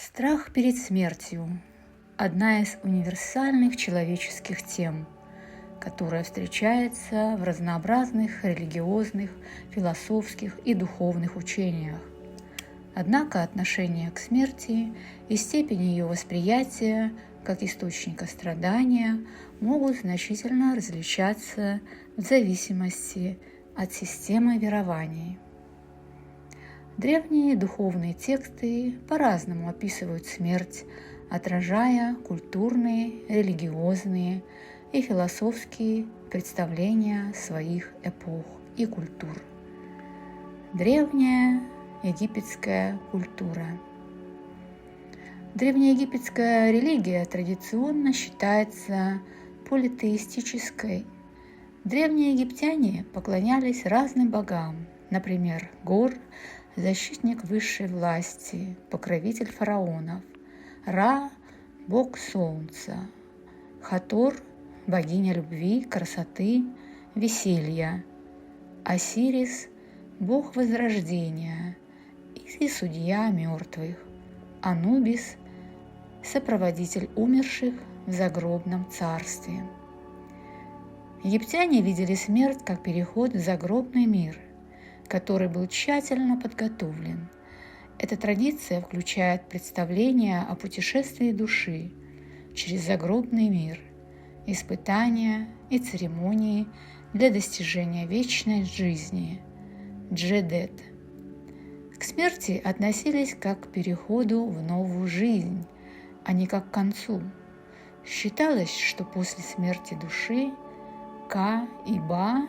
Страх перед смертью – одна из универсальных человеческих тем, которая встречается в разнообразных религиозных, философских и духовных учениях. Однако отношение к смерти и степень ее восприятия как источника страдания могут значительно различаться в зависимости от системы верований. Древние духовные тексты по-разному описывают смерть, отражая культурные, религиозные и философские представления своих эпох и культур. Древняя египетская культура. Древнеегипетская религия традиционно считается политеистической. Древние египтяне поклонялись разным богам, например, Гор – защитник высшей власти, покровитель фараонов, Ра – бог солнца, Хатор – богиня любви, красоты, веселья, Осирис – бог возрождения и судья мертвых, Анубис – сопроводитель умерших в загробном царстве. Египтяне видели смерть как переход в загробный мир, который был тщательно подготовлен. Эта традиция включает представление о путешествии души через загробный мир, испытания и церемонии для достижения вечной жизни – джедет. К смерти относились как к переходу в новую жизнь, а не как к концу. Считалось, что после смерти души Ка и Ба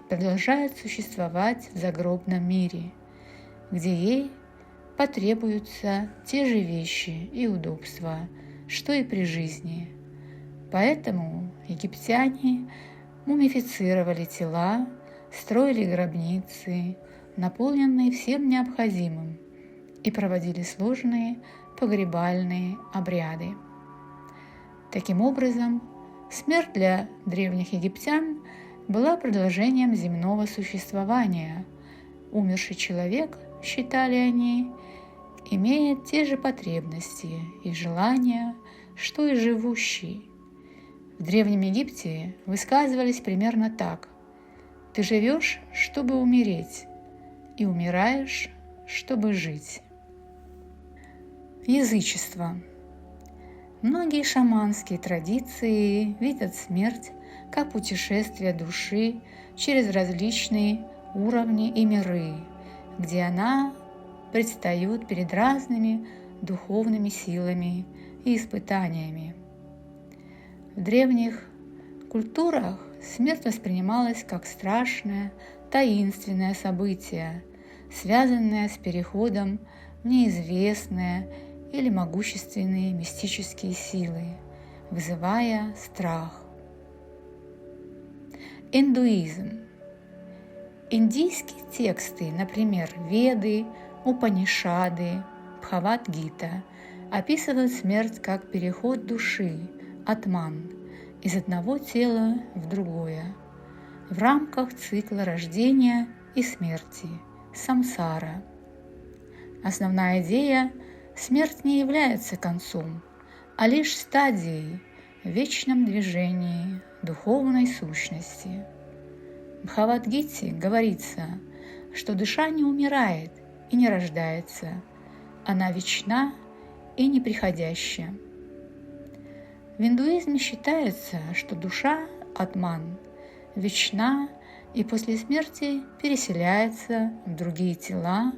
продолжает существовать в загробном мире, где ей потребуются те же вещи и удобства, что и при жизни. Поэтому египтяне мумифицировали тела, строили гробницы, наполненные всем необходимым, и проводили сложные погребальные обряды. Таким образом, смерть для древних египтян была продолжением земного существования. Умерший человек, считали они, имеет те же потребности и желания, что и живущий. В Древнем Египте высказывались примерно так: «Ты живешь, чтобы умереть, и умираешь, чтобы жить». Язычество. Многие шаманские традиции видят смерть как путешествие души через различные уровни и миры, где она предстает перед разными духовными силами и испытаниями. В древних культурах смерть воспринималась как страшное, таинственное событие, связанное с переходом в неизвестное или могущественные мистические силы, вызывая страх. Индуизм. Индийские тексты, например, Веды, Упанишады, Бхагавад-гита, описывают смерть как переход души, атман, из одного тела в другое, в рамках цикла рождения и смерти, самсара. Основная идея – смерть не является концом, а лишь стадией в вечном движении духовной сущности. В Бхагавад-гите говорится, что душа не умирает и не рождается, она вечна и неприходящая. В индуизме считается, что душа, атман, вечна и после смерти переселяется в другие тела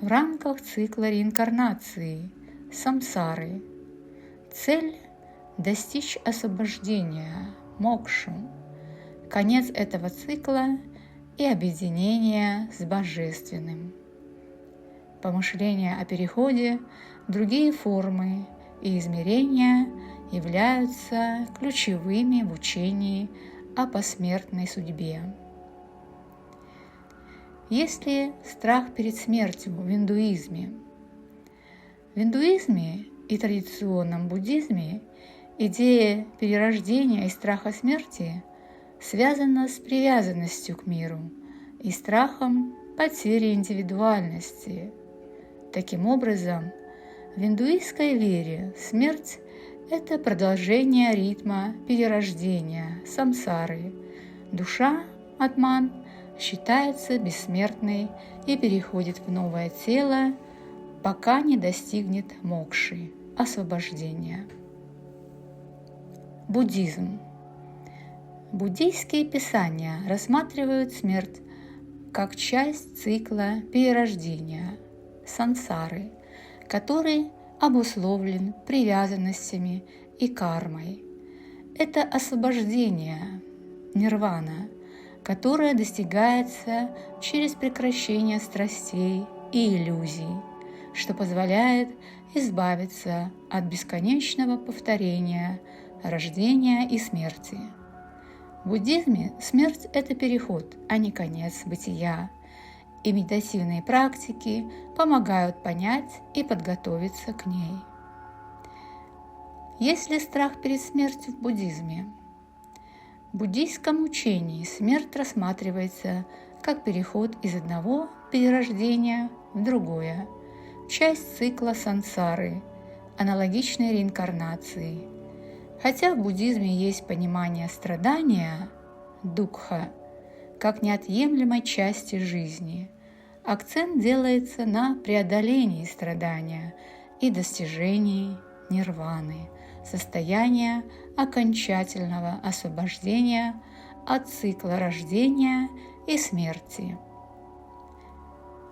в рамках цикла реинкарнации, самсары. Цель – достичь освобождения, мокшу, конец этого цикла и объединение с Божественным. Помышления о переходе, другие формы и измерения являются ключевыми в учении о посмертной судьбе. Есть ли страх перед смертью в индуизме? В индуизме и традиционном буддизме идея перерождения и страха смерти связана с привязанностью к миру и страхом потери индивидуальности. Таким образом, В индуистской вере смерть – это продолжение ритма перерождения, самсары. Душа, атман, считается бессмертной и переходит в новое тело, пока не достигнет мокши, освобождения. Буддизм. Буддийские писания рассматривают смерть как часть цикла перерождения, сансары, который обусловлен привязанностями и кармой. Это освобождение, нирвана, которое достигается через прекращение страстей и иллюзий, что позволяет избавиться от бесконечного повторения рождения и смерти. В буддизме смерть – это переход, а не конец бытия, и медитативные практики помогают понять и подготовиться к ней. Есть ли страх перед смертью в буддизме? В буддийском учении смерть рассматривается как переход из одного перерождения в другое, часть цикла сансары, аналогичной реинкарнации. Хотя в буддизме есть понимание страдания, дукха, как неотъемлемой части жизни, акцент делается на преодолении страдания и достижении нирваны, состояния окончательного освобождения от цикла рождения и смерти.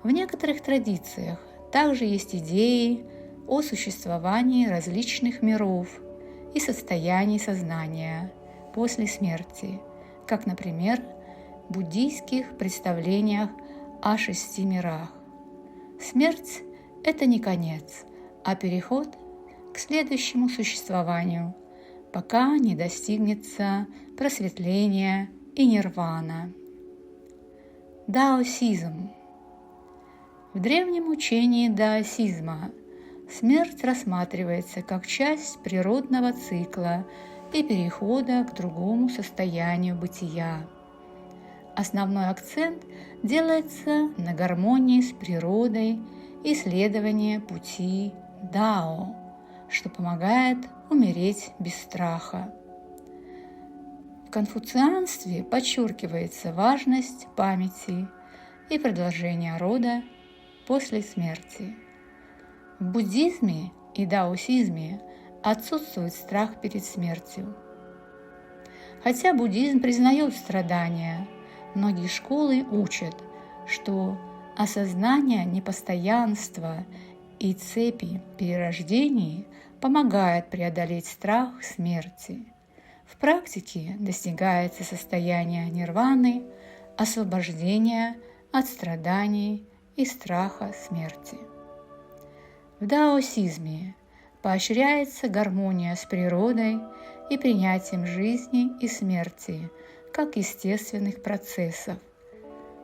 В некоторых традициях также есть идеи о существовании различных миров и состояний сознания после смерти, как, например, в буддийских представлениях о 6 мирах. Смерть – это не конец, а переход к следующему существованию, пока не достигнется просветление и нирвана. Даосизм. В древнем учении даосизма смерть рассматривается как часть природного цикла и перехода к другому состоянию бытия. Основной акцент делается на гармонии с природой и следовании пути Дао, что помогает умереть без страха. В конфуцианстве подчеркивается важность памяти и продолжения рода после смерти. В буддизме и даосизме отсутствует страх перед смертью. Хотя буддизм признает страдания, многие школы учат, что осознание непостоянства и цепи перерождений помогает преодолеть страх смерти. В практике достигается состояние нирваны, освобождения от страданий и страха смерти. В даосизме поощряется гармония с природой и принятием жизни и смерти как естественных процессов.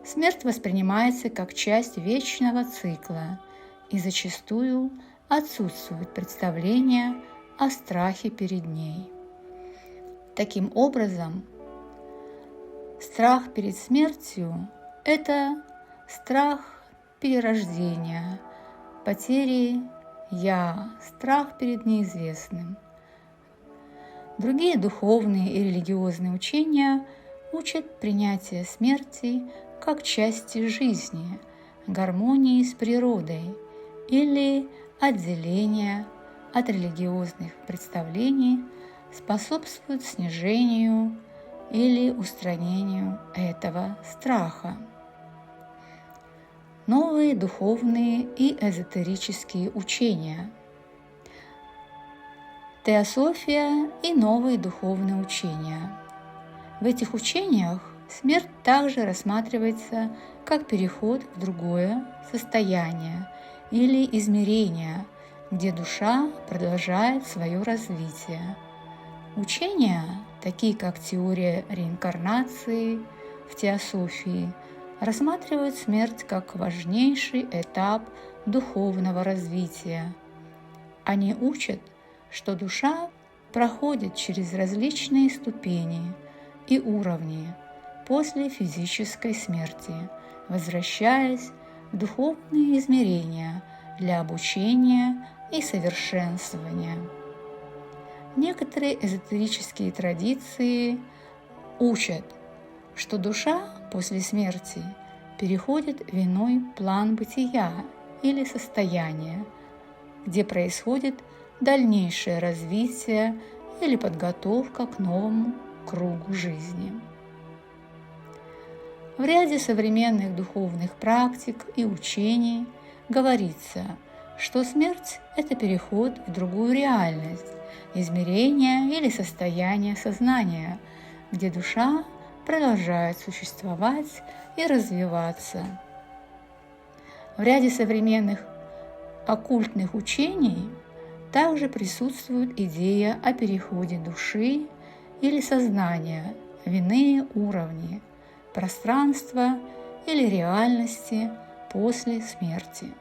Смерть воспринимается как часть вечного цикла, и зачастую отсутствует представление о страхе перед ней. Таким образом, страх перед смертью – это страх перерождения, потери «я», страх перед неизвестным. Другие духовные и религиозные учения учат принятие смерти как части жизни, гармонии с природой или отделения от религиозных представлений способствует снижению или устранению этого страха. Новые духовные и эзотерические учения. Теософия и новые духовные учения. В этих учениях смерть также рассматривается как переход в другое состояние или измерение, где душа продолжает свое развитие. Учения, такие как теория реинкарнации в теософии, рассматривают смерть как важнейший этап духовного развития. Они учат, что душа проходит через различные ступени и уровни после физической смерти, возвращаясь в духовные измерения для обучения и совершенствования. Некоторые эзотерические традиции учат, что душа после смерти переходит в иной план бытия или состояние, где происходит дальнейшее развитие или подготовка к новому кругу жизни. В ряде современных духовных практик и учений говорится, что смерть – это переход в другую реальность, измерение или состояние сознания, где душа продолжает существовать и развиваться. В ряде современных оккультных учений также присутствует идея о переходе души или сознания в иные уровни, пространства или реальности после смерти,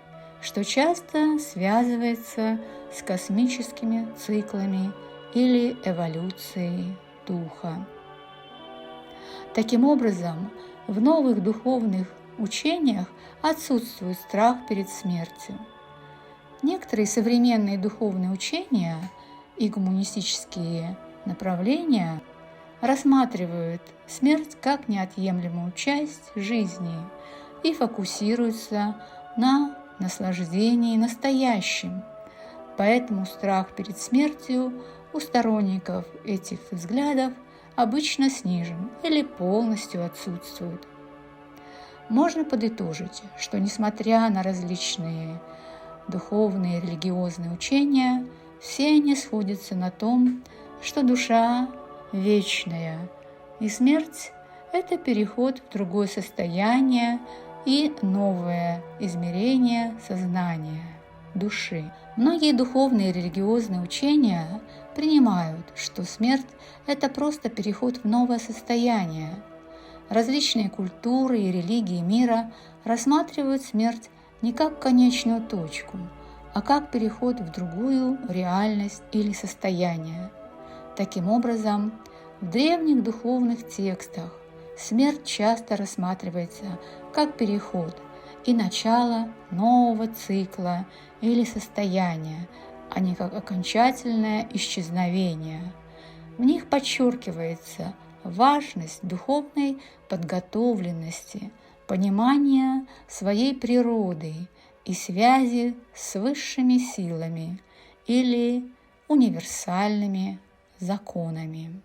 что часто связывается с космическими циклами или эволюцией духа. Таким образом, в новых духовных учениях отсутствует страх перед смертью. Некоторые современные духовные учения и гуманистические направления рассматривают смерть как неотъемлемую часть жизни и фокусируются на наслаждении настоящим. Поэтому страх перед смертью у сторонников этих взглядов обычно снижен или полностью отсутствует. Можно подытожить, что несмотря на различные духовные и религиозные учения, все они сходятся на том, что душа вечная, и смерть – это переход в другое состояние и новое измерение сознания, души. Многие духовные и религиозные учения принимают, что смерть – это просто переход в новое состояние. Различные культуры и религии мира рассматривают смерть не как конечную точку, а как переход в другую реальность или состояние. Таким образом, в древних духовных текстах смерть часто рассматривается как переход и начало нового цикла или состояния, а не как окончательное исчезновение. В них подчеркивается важность духовной подготовленности, понимания своей природы и связи с высшими силами или универсальными законами.